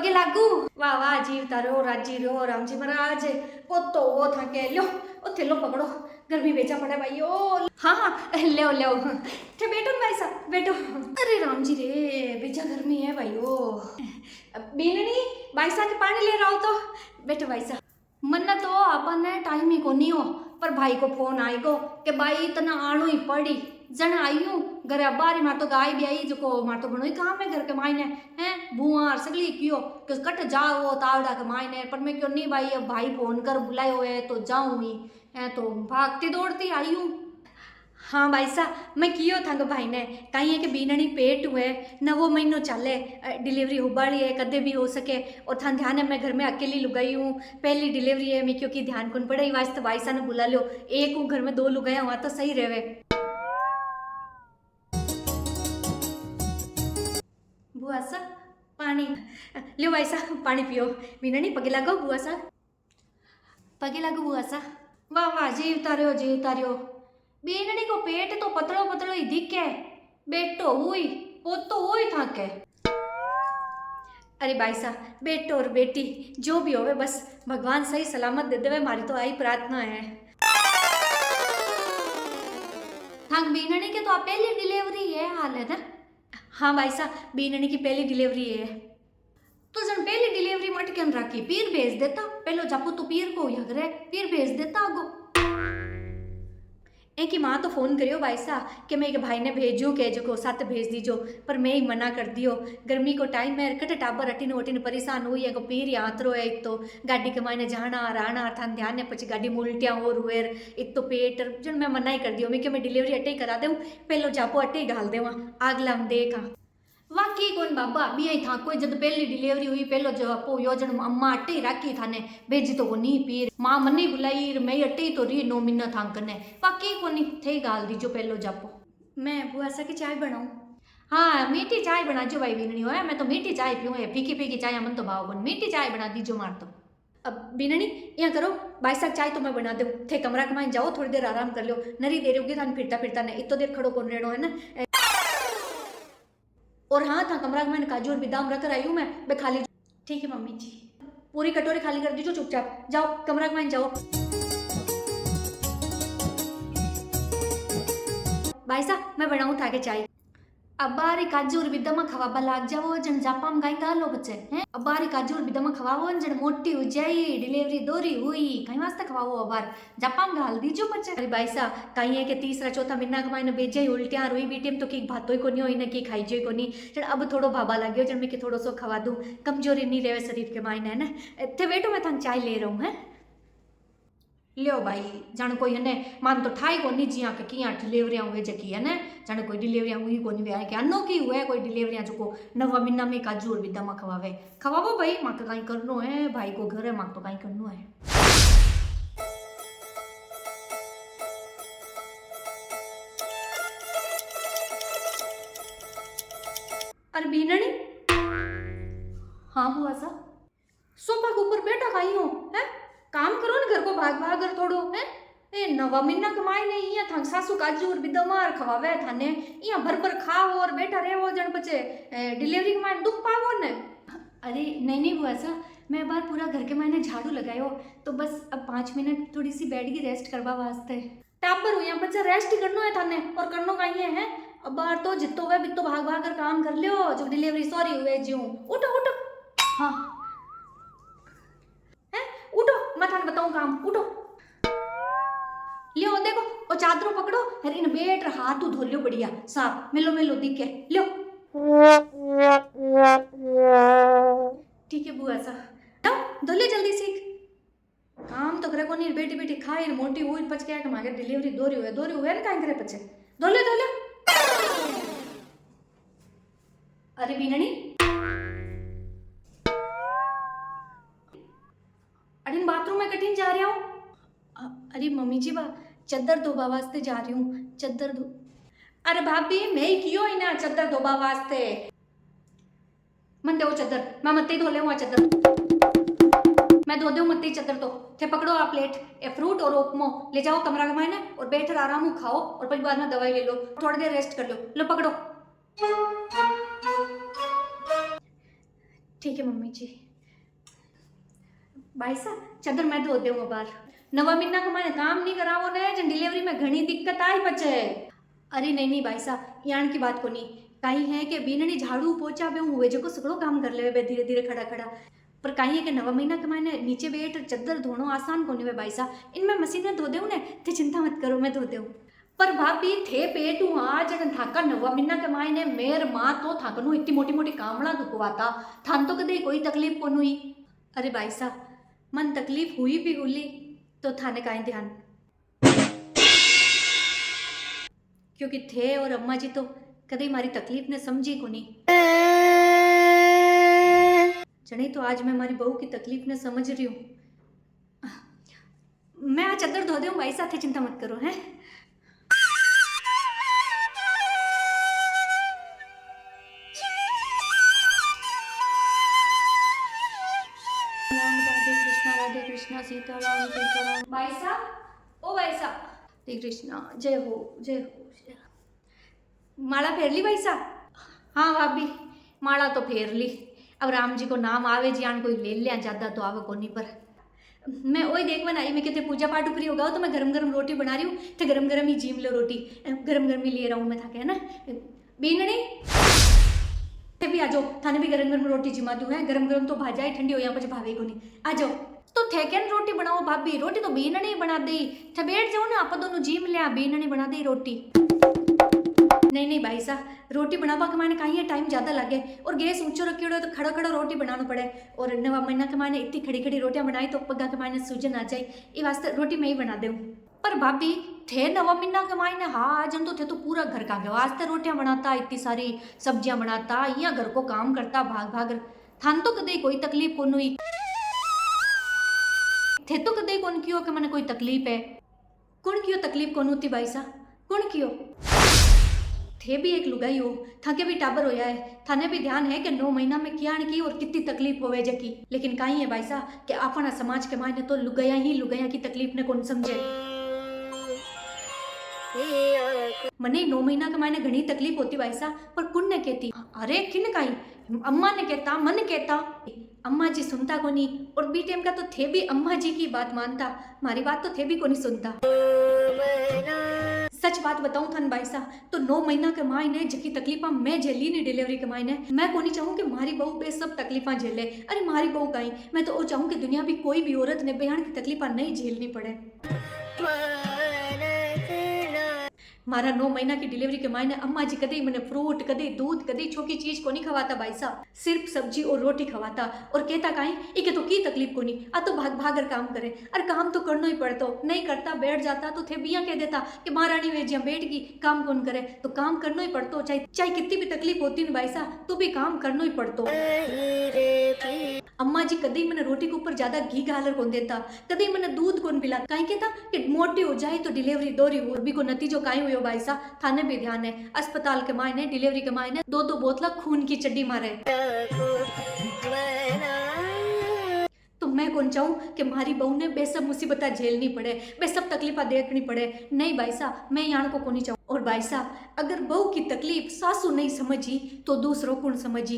पगे लागू वाह वाह जीवता रहो राजी रहो राम जी महाराज पोतो वो था के लो उथे लो पकड़ो गर्मी बेचा पड़ा भाई ओ हाँ हाँ ले ले थे बैठो भाई साहब बैठो अरे राम जी रे बेचा गर्मी है भाई ओ बीननी भाई साहब के पानी ले रहा हो तो बैठो भाई साहब मन तो अपन ने टाइम ही को नहीं हो पर भाई को फोन आई गो कि भाई इतना आणो ही पड़ी जन आई हूँ घर बारी मार तो गाय भी आई जो मार तो बनो ही काम है घर के मायने हैं बुआर सगली क्यों कि कट जाओ तावड़ा के मायने पर मैं क्यों नहीं भाई अब भाई फोन कर बुलाए हुए तो जाऊँ ही है तो भागती दौड़ती आई हूँ। हाँ भाई साहब मैं कियो था भाई ने कहीं है कि बीननी पेट हुए नवो महीनो चले डिलीवरी उबाली है कदे भी हो सके और था ध्यान है मैं घर में अकेली लुगाई हूँ पहली डिलीवरी है मैं क्योंकि ध्यान कौन पड़े ही वास्ते भाई साहब ने बुला लो एक हूँ घर में दो लुगाया हुआ तो सही रहे बुआ सा पानी लियो भाई साहब पानी पियो बीननी पगे लागो बुआ सा पगे लागो बुआ सा वाह वाह जीवता रहो बीननी को पेट तो पतलो पतलो ही दिखे बेटो हुई पोतो हुई था के अरे भाई साहब बेटो और बेटी जो भी होवे बस भगवान सही सलामत दे देवे हमारी तो आई प्रार्थना है। हाँ बीननी के तो पहली डिलीवरी है हाल है ना। हाँ भाई साहब बीननी की पहली डिलीवरी है तो जन पहली डिलीवरी मट के रखी पीर भेज देता पहलो जापू तो पीर को या करे पीर भेज देता आगो एक माँ तो फोन करियो भाई साहब कि मैं एक भाई ने भेजू के जो को साथ भेज दीजो पर मैं ही मना कर दियो गर्मी को टाइम है कटे टाबर अटीन वटीन परेशान हुई है पीर यात्रो है एक तो गाड़ी के मायने जाना रहना था ध्यान है पची गाड़ी में उल्टियाँ हो रुएर एक तो पेट जन मैं मना ही कर दियो मैं कि मैं डिलीवरी अटे ही करा दूँ पहलो जापो अटे ही घाल देवा आगला हम देखा वाकई कौन बाबा बी आई था कोई जब पहली डिलीवरी हुई पहलो जो अपो योजन अम्मा अट्टे ही राखी था ने भेजी तो वो नहीं पीर माँ मन ही बुलाई मैं अट्टे ही तो रही 9 महीना था कने वाकई को नहीं थे गाल दीजो पहलो जापो मैं बुआ सा की चाय बनाऊँ हाँ मीठी चाय बना जो भाई बीननी हो मैं तो मीठी चाय पीऊँ फीकी फीकी चाय मन तो भाव बन मीठी चाय बना दीजो मार तो अब बीननी यहाँ करो भाई साहब चाय तो मैं बना दूँ थे कमरा कमाए जाओ थोड़ी देर आराम कर लो नरी देर होगी थान फिरता फिरता ने इतो देर खड़ो कौन रहना है ना और हाँ था कमरा में काजू और बादाम रख कर आई हूँ मैं खाली ठीक है मम्मी जी पूरी कटोरी खाली कर दीजिए चुपचाप जाओ कमरा में जाओ भाई साहब मैं बनाऊँ था के चाय अब बारी काजू और बिदमा खवाबा लाग जाओ जन जापाम गाय गालो बच्चे हैं अब बारी काजू और बिदमा खवाओ जन मोटी हो जाई डिलीवरी दोरी हुई कहीं वास्ते खवाओ अब बार जापाम गाल दीजो बच्चे अरे भाई साहब कहीं है कि तीसरा चौथा महीना कमाई ने बेजे उल्टियां रोई बीटीम तो की भातोई को नहीं होई ना की खाई जो को नहीं जन अब थोड़ो भाबा लाग्यो जन मैं कि थोड़ो सो खवा दूं कमजोरी नहीं रहे शरीर के मायने है ना थे बैठो मैं थान चाय ले रहा हूँ है लियो भाई जान कोई है मान तो ठाई को नहीं जिया के किया डिलीवरियां हुए जकी है ना जान कोई डिलीवरियां हुई को नहीं कि अनो की हुए कोई डिलीवरियां जो को नवा महीना में काजू और बिदमा खवावे खवावो भाई माँ का कहीं करनो है भाई को घर है माँ तो कहीं करनो है। अरे बीननी हाँ बुआ सा सोफा के ऊपर बैठा खाई हो है काम करो ना घर को भाग भाग कर थोड़ो है ए नवा महीना कमाई नहीं यहाँ था सासू काजू और बिदमार खवावे थाने यहाँ भर भर खाओ और बैठा रहो जन बचे डिलीवरी के मायने दुख पावो ने अरे नहीं बुआ सा मैं बार पूरा घर के मायने झाड़ू लगायो तो बस अब 5 मिनट थोड़ी सी बैठ गई रेस्ट करवा वास्ते टापर हुई यहाँ बच्चा रेस्ट ही करना है थाने और करनो कहीं है अब बार तो जितो हुए बितो भाग भाग कर काम कर लियो जो डिलीवरी सॉरी हुए ज्यों उठो उठो हाँ उठो मैं थाने बताऊं काम उठो लियो देखो और चादरों पकड़ो अरे इन बेट हाथ धो लियो बढ़िया साफ मिलो मिलो दिखे लियो ठीक है बुआ सा धो लियो जल्दी सीख काम तो करे को नहीं बेटी बेटी खाई मोटी हुई पच के मागे डिलीवरी दोरी हुए ना काई करे पचे धो लियो अरे बीननी अरे बाथरूम में कठिन जा रहा हूँ अरे मम्मी जी बा चद्दर धोबा वास्ते जा रही हूँ चद्दर धो अरे भाभी मैं ही क्यों ही ना चद्दर धोबा वास्ते मन दो चद्दर मैं मत ही धो ले चद्दर मैं धो दूँ मत ही चद्दर तो थे पकड़ो आप प्लेट ए फ्रूट और उपमो ले जाओ कमरा के मायने और बैठ आराम खाओ और फिर बाद में दवाई ले लो थोड़ी देर रेस्ट कर लो पकड़ो ठीक है मम्मी जी। भाई साहब चादर मैं धो दूंगा बाहर। नवा महीना का मैंने काम नहीं करावो ने जन डिलीवरी में घनी दिक्कत आई बचे। अरे नहीं नहीं भाई साहब यान की बात को नहीं कहीं है कि बीननी झाड़ू पोछा बे हुए जो को सगड़ो काम कर ले बे धीरे धीरे खड़ा खड़ा। पर कहीं है कि नवा महीना के मैंने नीचे बैठ चादर धोनो आसान को नहीं वे भाई साहब। इनमें मशीनें धो देऊ ने ते चिंता मत करो मैं धो देऊ। पर भाभी थे पेट हूँ आज थाका नवा महीना के मायने मेर माँ तो थाकनु इतनी मोटी मोटी कामड़ा दुखवाता थान तो कदे कोई तकलीफ को हुई। अरे भाई साहब मन तकलीफ हुई भी हुई तो थाने का ध्यान क्योंकि थे और अम्मा जी तो कदे हमारी तकलीफ ने समझी को नहीं। जने तो आज मैं हमारी बहू की तकलीफ ने समझ रही हूँ। मैं आज चादर धो दूँ भाई साथ चिंता मत करो हैं। राधे कृष्णा सीताराम सीताराम। भाई साहब ओ भाई साहब श्री कृष्णा जय हो जय हो। माला फेर ली भाई साहब? हाँ भाभी माला तो फेर ली। अब राम जी को नाम आवे जियान कोई ले लिया ज्यादा तो आवे को नहीं। पर मैं वही देख बनाई मैं कहते पूजा पाठ ऊपरी होगा तो मैं गरम गरम रोटी बना रही हूँ तो गरम गरम ही जीम लो रोटी गरम गरम ही ले रहा हूँ मैं थाके है ना। बीननी भी आ जाओ थाने भी गरम गरम रोटी जिमा दूँ है गरम गरम तो भाजा ही ठंडी हो यहाँ पर भावे को नहीं। आ जाओ तो थे क्या रोटी बनाओ भाभी रोटी तो बीननी बना दी थे बैठ जाओ ना आप दोनों जीम लिया बीननी बना दी रोटी। नहीं नहीं भाई साहब रोटी बनावा के माने कहीं टाइम ज़्यादा लगे और गैस ऊंचो रखी हो तो खड़ा खड़ा रोटी बनाना पड़े और नवा महीना के माने इतनी खड़ी खड़ी रोटियां बनाई तो पग्गा के माने सूजन आ जाए ये वास्ते रोटी मैं ही बना दूँ। पर भाभी थे नवा महीना के मायने हाँ आज तो थे तो पूरा घर का गया वास्ते रोटियां बनाता इतनी सारी सब्जियां बनाता यहाँ घर को काम करता भाग भाग थान तो कदे कोई तकलीफ कौन हुई थे तो कदे कौन कियो कि मैंने कोई तकलीफ है कौन कियो तकलीफ कौन होती भाई साहब कौन कियो थे भी एक लुगाई हो थाके भी टाबर होया है थाने भी ध्यान है कि 9 महीना में क्या की और कितनी तकलीफ होवे जकी। लेकिन कहीं है भाई साहब कि अपना समाज के मायने तो लुगाया की तकलीफ ने कौन समझे। मने 9 महीना के मायने घनी तकलीफ होती भाई साहब पर कुन ने कहती अरे किन कहीं अम्मा ने कहता मन कहता अम्मा जी सुनता को नहीं और बी टाइम का तो थे भी अम्मा जी की बात मानता हमारी बात तो थे भी को नहीं सुनता। सच बात बताऊं थान भाई साहब तो 9 महीना के मायने जकी तकलीफा मैं झेली नहीं डिलीवरी के मायने मैं को नहीं चाहूँ कि मारी बहू बे सब तकलीफा झेले। अरे मारी बहू कहीं मैं तो वो चाहूँ कि दुनिया भी कोई भी औरत ने बयान की तकलीफा नहीं झेलनी पड़े। मारा 9 महीना की डिलीवरी के मायने अम्मा जी कदे मैंने फ्रूट कदे दूध कदे छोकी चीज को नहीं खवाता भाई साहब सिर्फ सब्जी और रोटी खवाता और कहता कहीं इके तो की तकलीफ को नहीं आ तो भाग भागर काम करे। अरे काम तो करना ही पड़ता नहीं करता बैठ जाता तो थे बिया कह देता कि महारानी वेजिया बैठ गई काम कौन करे तो काम करना ही पड़ता चाहे चाहे कितनी भी तकलीफ होती ना भाई साहब तो भी काम करना ही पड़ता। अम्मा जी कदी मैंने रोटी के ऊपर ज्यादा घी गालर कौन देता कदी मैंने दूध कौन पिला कहीं कहता कि मोटी हो जाए तो डिलीवरी दोरी हो भी को नतीजो काई हुई भाई साहब थाने भी ध्यान है अस्पताल के मायने डिलीवरी के मायने 2-2 बोतला खून की चड्डी मारे। तो मैं कौन चाहूँ कि हमारी बहू ने बेसब मुसीबत झेलनी पड़े बेसब तकलीफा देखनी पड़े। नहीं भाई साहब मैं यहाँ को नहीं चाहूँ। और भाई साहब अगर बहू की तकलीफ सासू नहीं समझी तो दूसरों कौन समझी।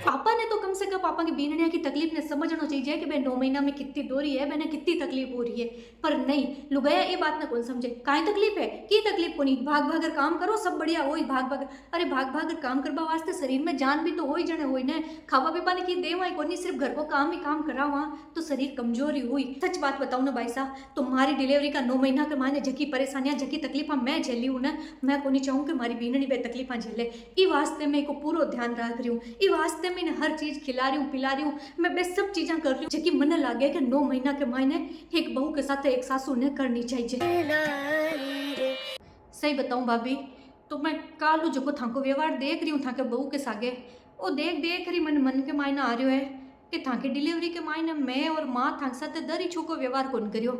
पापा ने तो कम से कम पापा की बीननिया की तकलीफ ने समझना चाहिए कि भाई 9 महीना में कितनी दोरी है मैंने कितनी तकलीफ हो रही है। पर नहीं लुगाया ये बात ना कौन समझे काई तकलीफ है की तकलीफ को नहीं भाग भागर काम करो सब बढ़िया हो भाग भाग। अरे भाग भागर काम करवा वास्ते शरीर में जान भी तो हो ही जने हो ने खावा पीपा ने की देवा को नहीं सिर्फ घर को काम ही काम करा वहाँ तो शरीर कमजोरी हुई। सच बात बताऊँ ना भाई साहब तुम्हारी डिलीवरी का 9 महीना के माने जकी परेशानियां जकी तकलीफा मैं झेली हूँ ना मैं को नहीं चाहूँ कि हमारी बीननी बे तकलीफा झेले। ई वास्ते मैं को पूरा ध्यान रख रही हूँ ई वास्ते मैं हर चीज खिला रही हूँ पिला रही हूँ मैं बे सब चीज़ें कर रही हूँ जबकि मन लगे कि 9 महीना के मायने एक बहू के साथ एक सासू ने करनी चाहिए। सही बताऊँ भाभी तो मैं कालू जो को थाको व्यवहार देख रही हूँ थाके बहू के सागे वो देख देख रही मन के मायने आ रही है कि थाके डिलीवरी के मायने मैं और माँ थाक साथ दरी छूको व्यवहार कौन करियो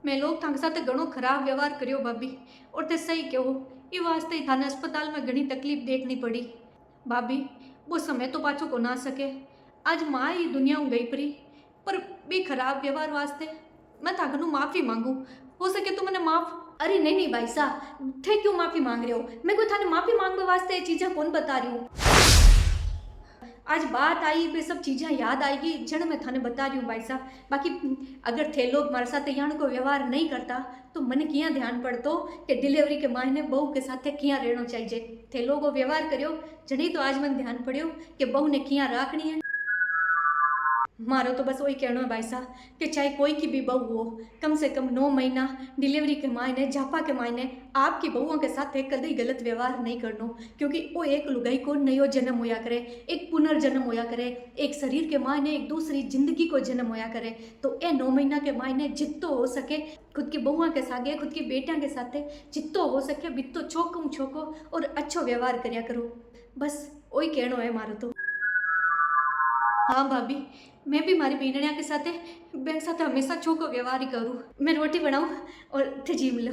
मैं लोग थाक साथ घणो खराब व्यवहार करियो भाभी और ते सही कहो ये वास्ते ही थाने अस्पताल में घनी तकलीफ देखनी पड़ी। भाभी वो समय तो पाछो को ना सके आज माँ ही दुनिया में गई परी पर भी खराब व्यवहार वास्ते मैं थाकनू माफ़ी मांगू हो सके तो मैंने माफ़ अरे नहीं नहीं भाई साहब, थे क्यों माफ़ी मांग रहे हो? मैं कोई थाने माफ़ी मांगने वास्ते ये चीज़ें कौन बता रही हूँ। आज बात आई वे सब चीज़ें याद आएगी जन मैं थाने बता रही हूँ भाई साहब। बाकी अगर थे लोग मारे साथ यान को व्यवहार नहीं करता तो मन किया ध्यान पड़तो कि डिलीवरी के मायने बहू के साथ किया रहना चाहिए। थे लोगों व्यवहार करियो जनी तो आज मन ध्यान पड़ियो कि बहू ने किया राखनी है। मारो तो बस वही कहना है भाई साहब कि चाहे कोई की भी बहू हो, कम से कम 9 महीना डिलीवरी के मायने झापा के मायने आपकी बहुओं के साथ एक कभी गलत व्यवहार नहीं करना, क्योंकि वो एक लुगाई को नयो जन्म होया करे, एक पुनर्जन्म होया करे, एक शरीर के मायने एक दूसरी जिंदगी को जन्म होया करे। तो ये 9 महीना के मायने जितो हो सके खुद की बहुआ के सागे, खुद की बेटियां के साथ जितो हो सके बितो छोको और अच्छो व्यवहार करया करो। बस वही कहना है मारो तो। हाँ भाभी, मैं भी मारी बेनड़िया के साथ बैंक साथ हमेशा छोको व्यवहार ही करूँ। मैं रोटी बनाऊँ और थे जी मिलो।